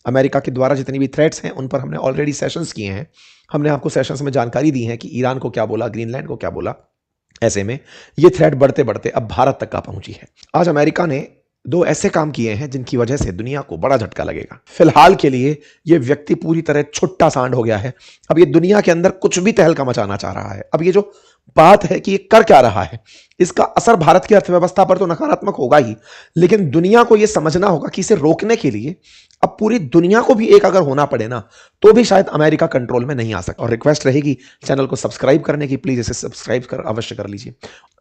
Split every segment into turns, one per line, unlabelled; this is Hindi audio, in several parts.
अमेरिका के द्वारा जितनी भी थ्रेट्स हैं उन पर हमने ऑलरेडी सेशंस किए हैं। हमने आपको सेशंस में जानकारी दी है कि ईरान को क्या बोला, ग्रीनलैंड को क्या बोला। ऐसे में ये थ्रेट बढ़ते बढ़ते अब भारत तक का पहुंची है। आज अमेरिका ने दो ऐसे काम किए हैं जिनकी वजह से दुनिया को बड़ा झटका लगेगा। फिलहाल के लिए ये व्यक्ति पूरी तरह छुट्टा सांड हो गया है। अब ये दुनिया के अंदर कुछ भी तहलका मचाना चाह रहा है। अब ये जो बात है कि ये कर क्या रहा है, इसका असर भारत की अर्थव्यवस्था पर तो नकारात्मक होगा ही, लेकिन दुनिया को यह समझना होगा कि इसे रोकने के लिए अब पूरी दुनिया को भी एक अगर होना पड़े ना, तो भी शायद अमेरिका कंट्रोल में नहीं आ सकता। और रिक्वेस्ट रहेगी चैनल को सब्सक्राइब करने की, प्लीज इसे सब्सक्राइब कर अवश्य कर लीजिए।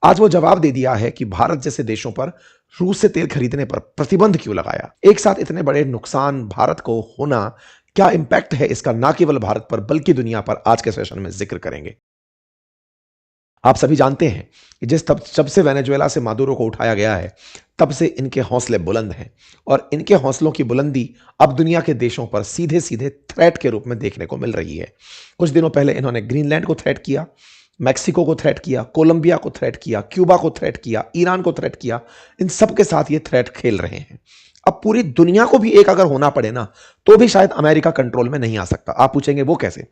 आज वो जवाब दे दिया है कि भारत जैसे देशों पर रूस से तेल खरीदने पर प्रतिबंध क्यों लगाया। एक साथ इतने बड़े नुकसान भारत को होना, क्या इंपैक्ट है इसका, ना केवल भारत पर बल्कि दुनिया पर, आज के सेशन में जिक्र करेंगे। आप सभी जानते हैं कि जब से वेनेजुएला से मादुरो को उठाया गया है, तब से इनके हौसले बुलंद हैं और इनके हौसलों की बुलंदी अब दुनिया के देशों पर सीधे सीधे थ्रेट के रूप में देखने को मिल रही है। कुछ दिनों पहले इन्होंने ग्रीनलैंड को थ्रेट किया, मैक्सिको को थ्रेट किया, कोलंबिया को थ्रेट किया, क्यूबा को थ्रेट किया, ईरान को थ्रेट किया। इन सब के साथ ये थ्रेट खेल रहे हैं। अब पूरी दुनिया को भी एक अगर होना पड़े ना, तो भी शायद अमेरिका कंट्रोल में नहीं आ सकता। आप पूछेंगे वो कैसे।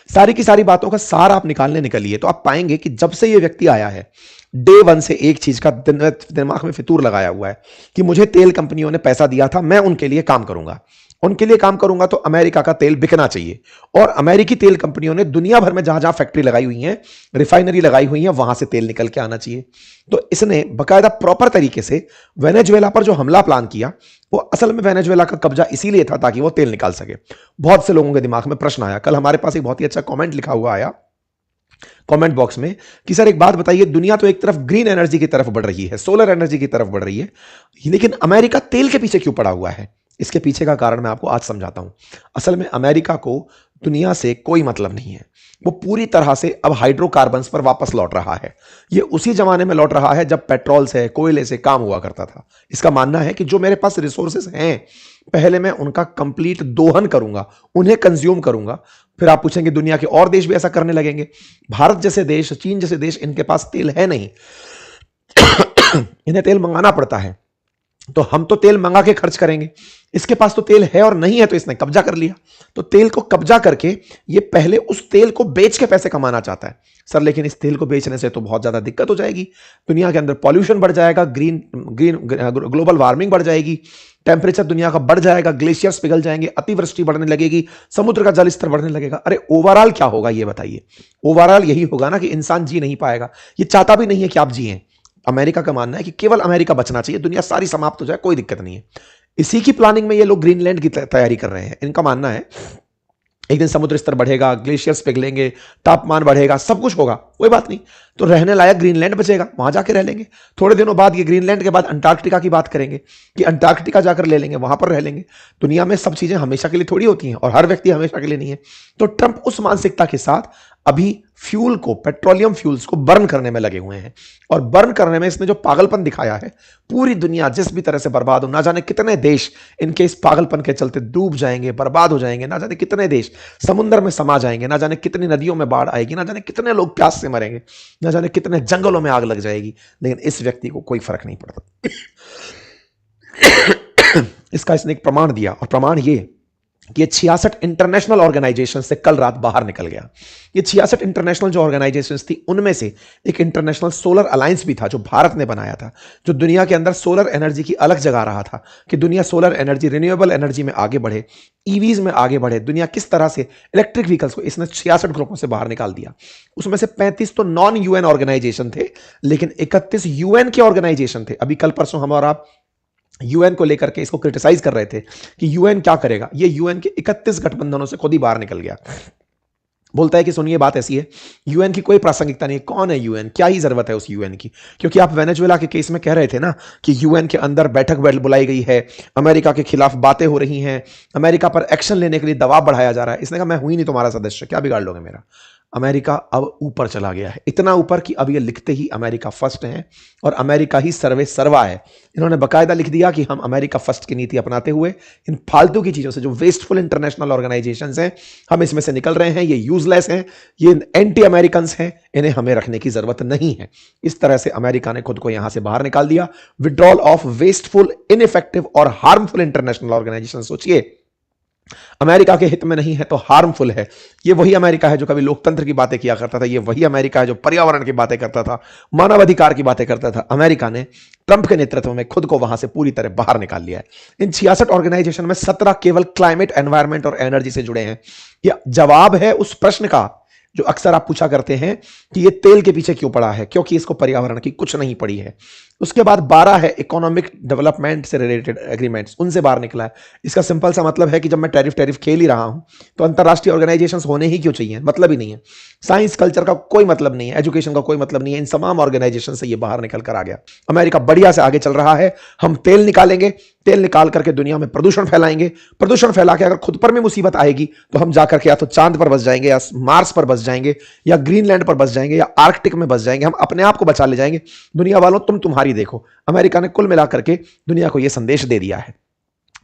सारी की सारी बातों का सार आप निकालने निकलिए तो आप पाएंगे कि जब से ये व्यक्ति आया है, डे वन से एक चीज का दिमाग में फितूर लगाया हुआ है कि मुझे तेल कंपनियों ने पैसा दिया था, मैं उनके लिए काम करूंगा। उनके लिए काम करूंगा तो अमेरिका का तेल बिकना चाहिए। और अमेरिकी तेल कंपनियों ने दुनिया भर में जहां जहां फैक्ट्री लगाई हुई है, रिफाइनरी लगाई हुई है, वहां से तेल निकल के आना चाहिए। तो इसने बकायदा प्रॉपर तरीके से वेनेजुएला पर जो हमला प्लान किया, वो असल में वेनेजुएला का कब्जा इसीलिए था ताकि वो तेल निकाल सके। बहुत से लोगों के दिमाग में प्रश्न आया। कल हमारे पास एक बहुत ही अच्छा कमेंट लिखा हुआ आया कमेंट बॉक्स में कि सर एक बात बताइए, दुनिया तो एक तरफ ग्रीन एनर्जी की तरफ बढ़ रही है, सोलर एनर्जी की तरफ बढ़ रही है, लेकिन अमेरिका तेल के पीछे क्यों पड़ा हुआ है। इसके पीछे का कारण मैं आपको आज समझाता हूं। असल में अमेरिका को दुनिया से कोई मतलब नहीं है। वो पूरी तरह से अब हाइड्रोकार्बन्स पर वापस लौट रहा है। ये उसी जमाने में लौट रहा है जब पेट्रोल से, कोयले से काम हुआ करता था। इसका मानना है कि जो मेरे पास रिसोर्सेस हैं, पहले मैं उनका कंप्लीट दोहन करूंगा, उन्हें कंज्यूम करूंगा। फिर आप पूछेंगे दुनिया के और देश भी ऐसा करने लगेंगे। भारत जैसे देश, चीन जैसे देश, इनके पास तेल है नहीं। इन्हें तेल मंगाना पड़ता है, तो हम तो तेल मंगा के खर्च करेंगे। इसके पास तो तेल है और नहीं है, तो इसने कब्जा कर लिया। तो तेल को कब्जा करके ये पहले उस तेल को बेच के पैसे कमाना चाहता है। सर लेकिन इस तेल को बेचने से तो बहुत ज्यादा दिक्कत हो जाएगी, दुनिया के अंदर पॉल्यूशन बढ़ जाएगा, ग्लोबल वार्मिंग बढ़ जाएगी, टेम्परेचर दुनिया का बढ़ जाएगा, ग्लेशियर्स पिघल जाएंगे, अतिवृष्टि बढ़ने लगेगी, समुद्र का जल स्तर बढ़ने लगेगा। अरे ओवरऑल क्या होगा ये बताइए। ओवरऑल यही होगा ना कि इंसान जी नहीं पाएगा। ये चाहता भी नहीं है कि आप जिए। अमेरिका का मानना है कि केवल अमेरिका बचना चाहिए, दुनिया सारी समाप्त हो जाए, कोई दिक्कत नहीं है। इसी की प्लानिंग में ये लोग ग्रीनलैंड की तैयारी कर रहे हैं। इनका मानना है एक दिन समुद्र स्तर बढ़ेगा, ग्लेशियर्स पिघलेंगे, तापमान बढ़ेगा, सब कुछ होगा, कोई बात नहीं, तो रहने लायक ग्रीनलैंड बचेगा, वहां जाके रह लेंगे। थोड़े दिनों बाद ये ग्रीनलैंड के बाद अंटार्कटिका की बात करेंगे कि अंटार्कटिका जाकर ले लेंगे, वहां पर रह लेंगे। दुनिया में सब चीजें हमेशा के लिए थोड़ी होती हैं और हर व्यक्ति हमेशा के लिए नहीं है। तो ट्रंप उस मानसिकता के साथ अभी फ्यूल को, पेट्रोलियम फ्यूल्स को बर्न करने में लगे हुए हैं। और बर्न करने में इसने जो पागलपन दिखाया है, पूरी दुनिया जिस भी तरह से बर्बाद हो, ना जाने कितने देश इनके इस पागलपन के चलते डूब जाएंगे, बर्बाद हो जाएंगे, ना जाने कितने देश समुद्र में समा जाएंगे, ना जाने कितनी नदियों में बाढ़ आएगी, ना जाने कितने लोग प्यास से मरेंगे, ना जाने कितने जंगलों में आग लग जाएगी, लेकिन इस व्यक्ति को कोई फर्क नहीं पड़ता। इसका इसने एक प्रमाण दिया, और प्रमाण ये कि 66 इंटरनेशनल ऑर्गेनाइजेशन से कल रात बाहर निकल गया। ये 66 इंटरनेशनल जो ऑर्गेनाइजेशंस थी, उनमें से एक इंटरनेशनल सोलर अलायंस भी था जो भारत ने बनाया था, जो दुनिया के अंदर सोलर एनर्जी की अलग जगा रहा था कि दुनिया सोलर एनर्जी, रिन्यूएबल एनर्जी में आगे बढ़े, ईवीज में आगे बढ़े, दुनिया किस तरह से इलेक्ट्रिक व्हीकल्स को। इसने 66 ग्रुपों से बाहर निकाल दिया। उसमें से 35 तो नॉन यूएन ऑर्गेनाइजेशन थे, लेकिन 31 यूएन के ऑर्गेनाइजेशन थे। अभी कल परसों हम और आप यूएन को लेकर के इसको क्रिटिसाइज कर रहे थे कि यूएन क्या करेगा। ये यूएन के 31 गठबंधनों से खुद ही बाहर निकल गया। बोलता है कि सुनिए बात ऐसी है, यूएन की कोई प्रासंगिकता नहीं है। कौन है यूएन, क्या ही जरूरत है उस यूएन की। क्योंकि आप वेनेजुएला के केस में कह रहे थे ना कि यूएन के अंदर बैठक बुलाई गई है, अमेरिका के खिलाफ बातें हो रही हैं, अमेरिका पर एक्शन लेने के लिए दबाव बढ़ाया जा रहा है। इसने कहा मैं हुई नहीं तुम्हारा सदस्य, क्या बिगाड़ लोगे मेरा। अमेरिका अब ऊपर चला गया है, इतना ऊपर कि अब ये लिखते ही अमेरिका फर्स्ट है और अमेरिका ही सर्वे सर्वा है। इन्होंने बकायदा लिख दिया कि हम अमेरिका फर्स्ट की नीति अपनाते हुए इन फालतू की चीजों से, जो वेस्टफुल इंटरनेशनल ऑर्गेनाइजेशंस हैं, हम इसमें से निकल रहे हैं, ये यूजलेस हैं, ये एंटी अमेरिकन हैं, इन्हें हमें रखने की जरूरत नहीं है। इस तरह से अमेरिका ने खुद को यहां से बाहर निकाल दिया। विड्रॉल ऑफ वेस्टफुल, इनइफेक्टिव और हार्मफुल इंटरनेशनल ऑर्गेनाइजेशन। सोचिए, अमेरिका के हित में नहीं है तो हार्मफुल है। ये वही अमेरिका है जो कभी लोकतंत्र की बातें किया करता था, ये वही अमेरिका है जो पर्यावरण की बातें करता था, मानवाधिकार की बातें करता था। अमेरिका ने ट्रंप के नेतृत्व में खुद को वहां से पूरी तरह बाहर निकाल लिया है। इन 66 ऑर्गेनाइजेशन में 17 केवल क्लाइमेट, एनवायरमेंट और एनर्जी से जुड़े हैं। यह जवाब है उस प्रश्न का जो अक्सर आप पूछा करते हैं कि ये तेल के पीछे क्यों पड़ा है, क्योंकि इसको पर्यावरण की कुछ नहीं पड़ी है। उसके बाद 12 है इकोनॉमिक डेवलपमेंट से रिलेटेड एग्रीमेंट्स, उनसे बाहर निकला है। इसका सिंपल सा मतलब है कि जब मैं टैरिफ खेल ही रहा हूं तो अंतरराष्ट्रीय ऑर्गेनाइजेशंस होने ही क्यों चाहिए, मतलब ही नहीं है। साइंस कल्चर का कोई मतलब नहीं है, एजुकेशन का कोई मतलब नहीं है, इन तमाम ऑर्गेनाइजेशन से ये बाहर निकल कर आ गया। अमेरिका बढ़िया से आगे चल रहा है। हम तेल निकालेंगे, तेल निकाल करके दुनिया में प्रदूषण फैलाएंगे, प्रदूषण फैला के अगर खुद पर में मुसीबत आएगी तो हम जाकर के या तो चांद पर बस जाएंगे, या मार्स पर बस जाएंगे, या ग्रीनलैंड पर बस जाएंगे, या आर्कटिक में बस जाएंगे। हम अपने आप को बचा ले जाएंगे। दुनिया वालों, तुम तुम्हारी देखो। अमेरिका ने कुल मिलाकर के दुनिया को यह संदेश दे दिया है।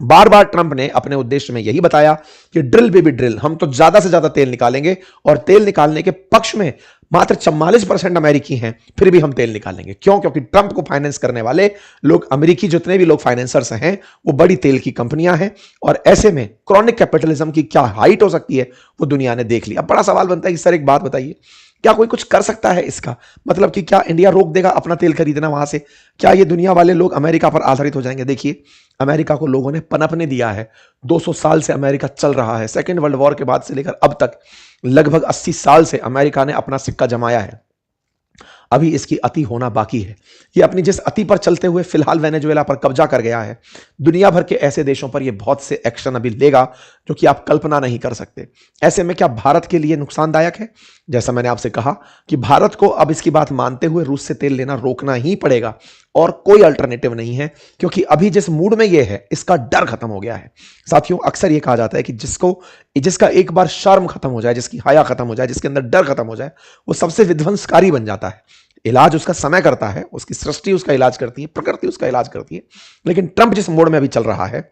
बार बार ट्रंप ने अपने उद्देश्य में यही बताया कि ड्रिल बेबी ड्रिल, हम तो ज्यादा से ज्यादा तेल निकालेंगे, और तेल निकालने के पक्ष में मात्र 44% अमेरिकी हैं, फिर भी हम तेल निकालेंगे। क्यों? क्योंकि ट्रंप को फाइनेंस करने वाले लोग, अमेरिकी जितने भी लोग फाइनेंसर्स हैं, वो बड़ी तेल की कंपनियां हैं। और ऐसे में क्रॉनिक कैपिटलिज्म की क्या हाइट हो सकती है वो दुनिया ने देख लिया। अब बड़ा सवाल बनता है कि सर एक बात बताइए, क्या कोई कुछ कर सकता है इसका? मतलब कि क्या इंडिया रोक देगा अपना तेल खरीदना वहां से? क्या ये दुनिया वाले लोग अमेरिका पर आधारित हो जाएंगे? देखिए, अमेरिका को लोगों ने पनपने दिया है। 200 साल से अमेरिका चल रहा है। सेकेंड वर्ल्ड वॉर के बाद से लेकर अब तक लगभग 80 साल से अमेरिका ने अपना सिक्का जमाया है। अभी इसकी अति होना बाकी है। ये अपनी जिस अति पर चलते हुए फिलहाल वेनेजुएला पर कब्जा कर गया है, दुनिया भर के ऐसे देशों पर ये बहुत से एक्शन अभी लेगा जो कि आप कल्पना नहीं कर सकते। ऐसे में क्या भारत के लिए नुकसानदायक है? जैसा मैंने आपसे कहा कि भारत को अब इसकी बात मानते हुए रूस से तेल लेना रोकना ही पड़ेगा, और कोई अल्टरनेटिव नहीं है, क्योंकि अभी जिस मूड में ये है इसका डर खत्म हो गया है। साथियों, अक्सर ये कहा जाता है कि जिसका एक बार शर्म खत्म हो जाए, जिसकी हया खत्म हो जाए, जिसके अंदर डर खत्म हो जाए, वो सबसे विध्वंसकारी बन जाता है। इलाज उसका समय करता है, उसकी सृष्टि उसका इलाज करती है, प्रकृति उसका इलाज करती है। लेकिन ट्रंप जिस मोड में अभी चल रहा है,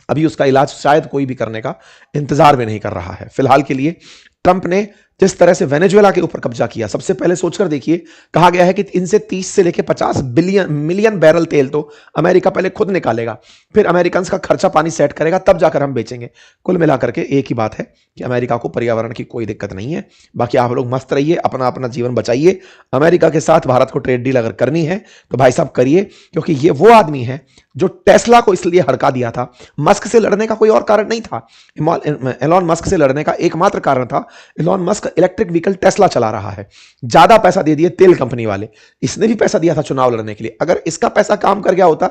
अभी उसका इलाज शायद कोई भी करने का इंतजार भी नहीं कर रहा है। फिलहाल के लिए ट्रंप ने जिस तरह से वेनेजुएला के ऊपर कब्जा किया, सबसे पहले सोचकर देखिए, कहा गया है कि इनसे 30 से लेकर 50 मिलियन बैरल तेल तो अमेरिका पहले खुद निकालेगा, फिर अमेरिकन का खर्चा पानी सेट करेगा, तब जाकर हम बेचेंगे। कुल मिलाकर के एक ही बात है कि अमेरिका को पर्यावरण की कोई दिक्कत नहीं है। बाकी आप लोग मस्त रहिए, अपना अपना जीवन बचाइए। अमेरिका के साथ भारत को ट्रेड डील अगर करनी है तो भाई साहब करिए, क्योंकि ये वो आदमी है जो टेस्ला को इसलिए हड़का दिया था। मस्क से लड़ने का कोई और कारण नहीं था। एलॉन मस्क से लड़ने का एकमात्र कारण था, Elon Musk electric vehicle Tesla चला रहा है। ज्यादा पैसा दे दिए तेल कंपनी वाले। इसने भी पैसा दिया था चुनाव लड़ने के लिए। अगर इसका पैसा काम कर गया होता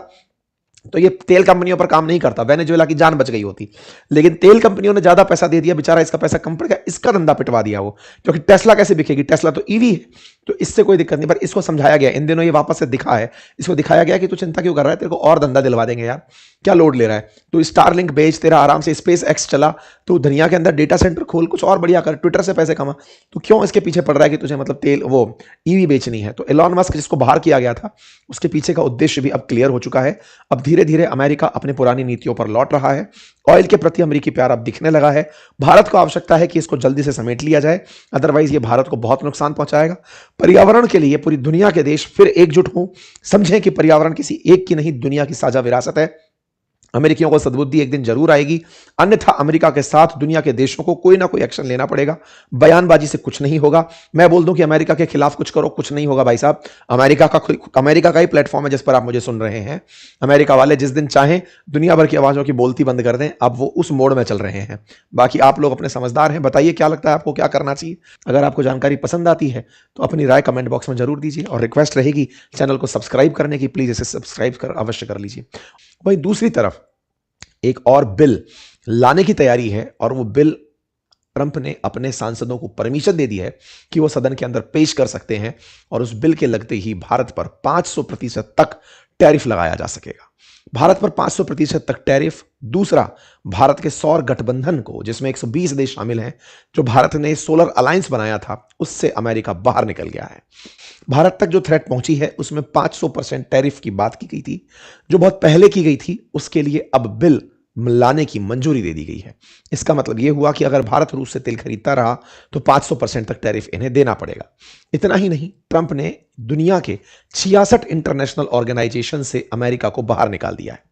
तो ये तेल कंपनियों पर काम नहीं करता, वेनेजुएला की जान बच गई होती। लेकिन तेल कंपनियों ने ज्यादा पैसा दे दिया, बेचारा इसका पैसा कम पड़ गया, इसका धंधा पिटवा दिया वो। क्योंकि टेस्ला कैसे बिकेगी? टेस्ला तो ईवी है, तो इससे कोई दिक्कत नहीं। पर इसको समझाया गया, इन दिनों ये वापस से दिखा है, इसको दिखाया गया कि तू चिंता क्यों कर रहा है, तेरे को और धंधा दिलवा देंगे यार, क्या लोड ले रहा है तू? स्टारलिंक बेच, तेरा आराम से स्पेस एक्स चला, तू दुनिया के अंदर डेटा सेंटर खोल, कुछ और बढ़िया कर, ट्विटर से पैसे कमा। तू क्यों इसके पीछे पड़ रहा है कि तुझे मतलब तेल वो ईवी बेचनी है? तो एलॉन मस्क जिसको बाहर किया गया था, उसके पीछे का उद्देश्य भी अब क्लियर हो चुका है। अब धीरे धीरे अमेरिका अपने पुरानी नीतियों पर लौट रहा है। ऑयल के प्रति अमेरिकी प्यार अब दिखने लगा है। भारत को आवश्यकता है कि इसको जल्दी से समेट लिया जाए, अदरवाइज ये भारत को बहुत नुकसान पहुंचाएगा। पर्यावरण के लिए पूरी दुनिया के देश फिर एकजुट हों। समझें कि पर्यावरण किसी एक की नहीं, दुनिया की साझा विरासत है। अमेरिकियों को सद्बुद्धि एक दिन जरूर आएगी, अन्यथा अमेरिका के साथ दुनिया के देशों को कोई ना कोई एक्शन लेना पड़ेगा। बयानबाजी से कुछ नहीं होगा। मैं बोल दूं कि अमेरिका के खिलाफ कुछ करो, कुछ नहीं होगा भाई साहब। अमेरिका का ही प्लेटफॉर्म है जिस पर आप मुझे सुन रहे हैं। अमेरिका वाले जिस दिन चाहें दुनिया भर की आवाजों की बोलती बंद कर दें, अब वो उस मोड में चल रहे हैं। बाकी आप लोग अपने समझदार हैं, बताइए क्या लगता है आपको, क्या करना चाहिए? अगर आपको जानकारी पसंद आती है तो अपनी राय कमेंट बॉक्स में जरूर दीजिए, और रिक्वेस्ट रहेगी चैनल को सब्सक्राइब करने की, प्लीज इसे सब्सक्राइब कर अवश्य कर लीजिए। वहीं दूसरी तरफ एक और बिल लाने की तैयारी है, और वो बिल ट्रंप ने अपने सांसदों को परमिशन दे दी है कि वो सदन के अंदर पेश कर सकते हैं, और उस बिल के लगते ही भारत पर 500% तक टैरिफ लगाया जा सकेगा। भारत पर 500% तक टैरिफ। दूसरा, भारत के सौर गठबंधन को, जिसमें 120 देश शामिल हैं, जो भारत ने सोलर अलायंस बनाया था, उससे अमेरिका बाहर निकल गया है। भारत तक जो थ्रेट पहुंची है उसमें 500% टैरिफ की बात की गई थी, जो बहुत पहले की गई थी, उसके लिए अब बिल लाने की मंजूरी दे दी गई है। इसका मतलब यह हुआ कि अगर भारत रूस से तेल खरीदता रहा तो 500% तक टैरिफ इन्हें देना पड़ेगा। इतना ही नहीं, ट्रंप ने दुनिया के 66 इंटरनेशनल ऑर्गेनाइजेशन से अमेरिका को बाहर निकाल दिया है।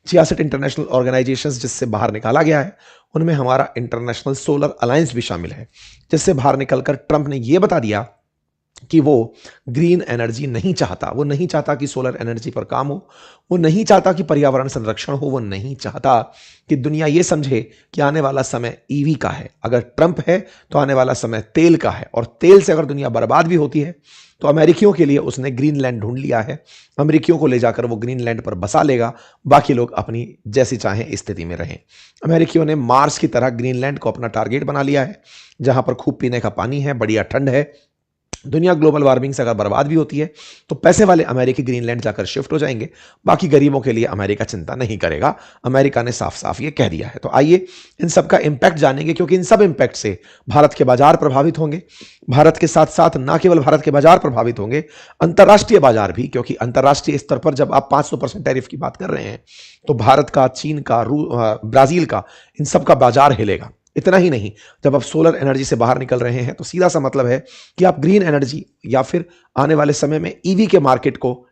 66 इंटरनेशनल ऑर्गेनाइजेशन जिससे बाहर निकाला गया है, उनमें हमारा इंटरनेशनल सोलर अलायंस भी शामिल है, जिससे बाहर निकलकर ट्रंप ने यह बता दिया कि वो ग्रीन एनर्जी नहीं चाहता। वो नहीं चाहता कि सोलर एनर्जी पर काम हो, वो नहीं चाहता कि पर्यावरण संरक्षण हो, वो नहीं चाहता कि दुनिया ये समझे कि आने वाला समय ईवी का है। अगर ट्रंप है तो आने वाला समय तेल का है, और तेल से अगर दुनिया बर्बाद भी होती है तो अमेरिकियों के लिए उसने ग्रीनलैंड ढूंढ लिया है। अमेरिकियों को ले जाकर वो ग्रीनलैंड पर बसा लेगा, बाकी लोग अपनी जैसी चाहें स्थिति में रहें। अमेरिकियों ने मार्स की तरह ग्रीनलैंड को अपना टारगेट बना लिया है, जहां पर खूब पीने का पानी है, बढ़िया ठंड है। दुनिया ग्लोबल वार्मिंग से अगर बर्बाद भी होती है तो पैसे वाले अमेरिकी ग्रीनलैंड जाकर शिफ्ट हो जाएंगे, बाकी गरीबों के लिए अमेरिका चिंता नहीं करेगा। अमेरिका ने साफ साफ ये कह दिया है। तो आइए इन सब का इंपैक्ट जानेंगे, क्योंकि इन सब इंपैक्ट से भारत के बाजार प्रभावित होंगे। भारत के साथ साथ ना केवल भारत के बाजार प्रभावित होंगे, अंतर्राष्ट्रीय बाजार भी, क्योंकि अंतर्राष्ट्रीय स्तर पर जब आप 500% टैरिफ की बात कर रहे हैं तो भारत का, चीन का, ब्राजील का, इन सब का बाजार हिलेगा। इतना ही नहीं, जब आप सोलर एनर्जी से बाहर निकल रहे हैं तो सीधा सा मतलब है कि आप ग्रीन एनर्जी या फिर आने वाले समय में ईवी के मार्केट को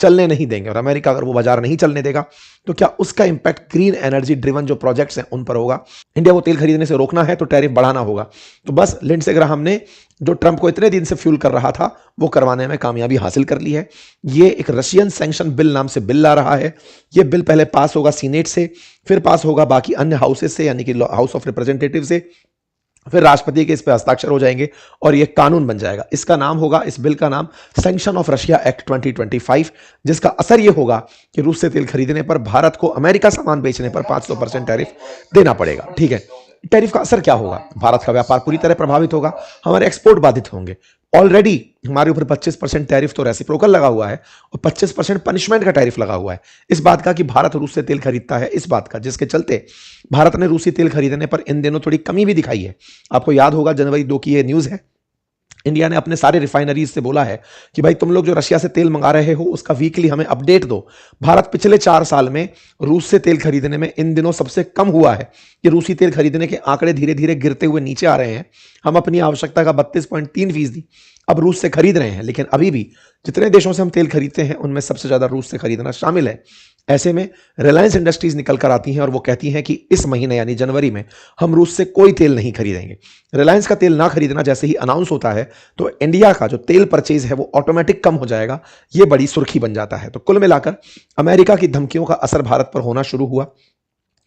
चलने नहीं देंगे। और अमेरिका अगर वो बाजार नहीं चलने देगा तो क्या उसका इंपैक्ट ग्रीन एनर्जी ड्रिवन जो प्रोजेक्ट्स हैं उन पर होगा। इंडिया को तेल खरीदने से रोकना है तो टैरिफ बढ़ाना होगा। तो बस लिंडसे ग्राहम ने जो ट्रंप को इतने दिन से फ्यूल कर रहा था वो करवाने में कामयाबी हासिल कर ली है। ये एक रशियन सैंक्शन बिल नाम से बिल ला रहा है। ये बिल पहले पास होगा सीनेट से, फिर पास होगा बाकी अन्य हाउसेज से, यानी कि हाउस ऑफ रिप्रेजेंटेटिव से, फिर राष्ट्रपति के इस पे हस्ताक्षर हो जाएंगे और ये कानून बन जाएगा। इसका नाम होगा, इस बिल का नाम सैंक्शन ऑफ रशिया एक्ट 2025, जिसका असर ये होगा कि रूस से तेल खरीदने पर भारत को अमेरिका सामान बेचने पर 500% टैरिफ देना पड़ेगा। ठीक है, टैरिफ का असर क्या होगा? भारत का व्यापार पूरी तरह प्रभावित होगा, हमारे एक्सपोर्ट बाधित होंगे। ऑलरेडी हमारे ऊपर 25% टैरिफ तो रेसिप्रोकल लगा हुआ है और 25% पनिशमेंट का टैरिफ लगा हुआ है, इस बात का कि भारत रूस से तेल खरीदता है, इस बात का, जिसके चलते भारत ने रूसी तेल खरीदने पर इन दिनों थोड़ी कमी भी दिखाई है। आपको याद होगा जनवरी 2 की ये न्यूज़ है। इंडिया ने अपने सारे रिफाइनरीज से बोला है कि भाई तुम लोग जो रशिया से तेल मंगा रहे हो उसका वीकली हमें अपडेट दो। भारत पिछले 4 साल में रूस से तेल खरीदने में इन दिनों सबसे कम हुआ है कि रूसी तेल खरीदने के आंकड़े धीरे धीरे गिरते हुए नीचे आ रहे हैं। हम अपनी आवश्यकता का 32.3% अब रूस से खरीद रहे हैं, लेकिन अभी भी जितने देशों से हम तेल खरीदते हैं उनमें सबसे ज्यादा रूस से खरीदना शामिल है। ऐसे में रिलायंस इंडस्ट्रीज निकल कर आती हैं और वो कहती हैं कि इस महीने यानी जनवरी में हम रूस से कोई तेल नहीं खरीदेंगे। रिलायंस का तेल ना खरीदना जैसे ही अनाउंस होता है तो इंडिया का जो तेल परचेज है वो ऑटोमेटिक कम हो जाएगा। ये बड़ी सुर्खी बन जाता है। तो कुल मिलाकर अमेरिका की धमकियों का असर भारत पर होना शुरू हुआ।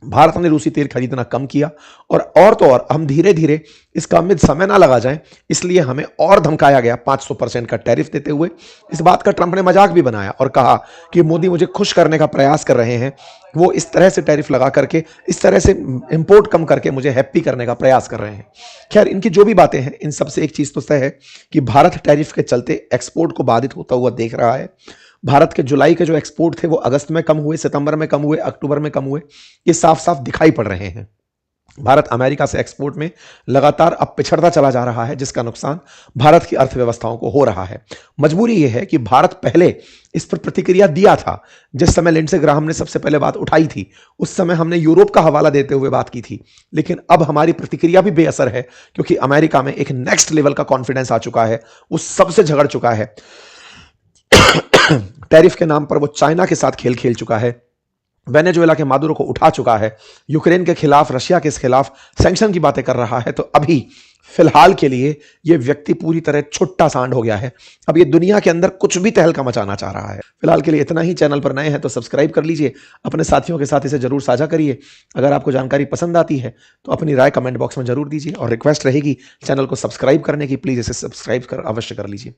भारत ने रूसी तेल खरीदना कम किया और तो और हम धीरे धीरे इस काम में समय ना लगा जाए, इसलिए हमें और धमकाया गया 500% का टैरिफ देते हुए। इस बात का ट्रंप ने मजाक भी बनाया और कहा कि मोदी मुझे खुश करने का प्रयास कर रहे हैं, वो इस तरह से टैरिफ लगा करके, इस तरह से इंपोर्ट कम करके मुझे हैप्पी करने का प्रयास कर रहे हैं। खैर, इनकी जो भी बातें हैं, इन सबसे एक चीज तो तय है कि भारत टैरिफ के चलते एक्सपोर्ट को बाधित होता हुआ देख रहा है। भारत के जुलाई के जो एक्सपोर्ट थे वो अगस्त में कम हुए, सितंबर में कम हुए, अक्टूबर में कम हुए, ये साफ साफ दिखाई पड़ रहे हैं। भारत अमेरिका से एक्सपोर्ट में लगातार अब पिछड़ता चला जा रहा है, जिसका नुकसान भारत की अर्थव्यवस्थाओं को हो रहा है। मजबूरी यह है कि भारत पहले इस पर प्रतिक्रिया दिया था। जिस समय लिंडसे ग्राहम ने सबसे पहले बात उठाई थी उस समय हमने यूरोप का हवाला देते हुए बात की थी, लेकिन अब हमारी प्रतिक्रिया भी बेअसर है, क्योंकि अमेरिका में एक नेक्स्ट लेवल का कॉन्फिडेंस आ चुका है। वो सबसे झगड़ चुका है। टैरिफ के नाम पर वो चाइना के साथ खेल खेल चुका है, वेनेजुएला के मादुरो को उठा चुका है, यूक्रेन के खिलाफ, रशिया के खिलाफ सैंक्शन की बातें कर रहा है। तो अभी फिलहाल के लिए ये व्यक्ति पूरी तरह छुट्टा सांड हो गया है। अब ये दुनिया के अंदर कुछ भी तहलका मचाना चाह रहा है। फिलहाल के लिए इतना ही। चैनल पर नए हैं तो सब्सक्राइब कर लीजिए, अपने साथियों के साथ इसे जरूर साझा करिए। अगर आपको जानकारी पसंद आती है तो अपनी राय कमेंट बॉक्स में जरूर दीजिए और रिक्वेस्ट रहेगी चैनल को सब्सक्राइब करने की, प्लीज इसे सब्सक्राइब कर अवश्य कर लीजिए।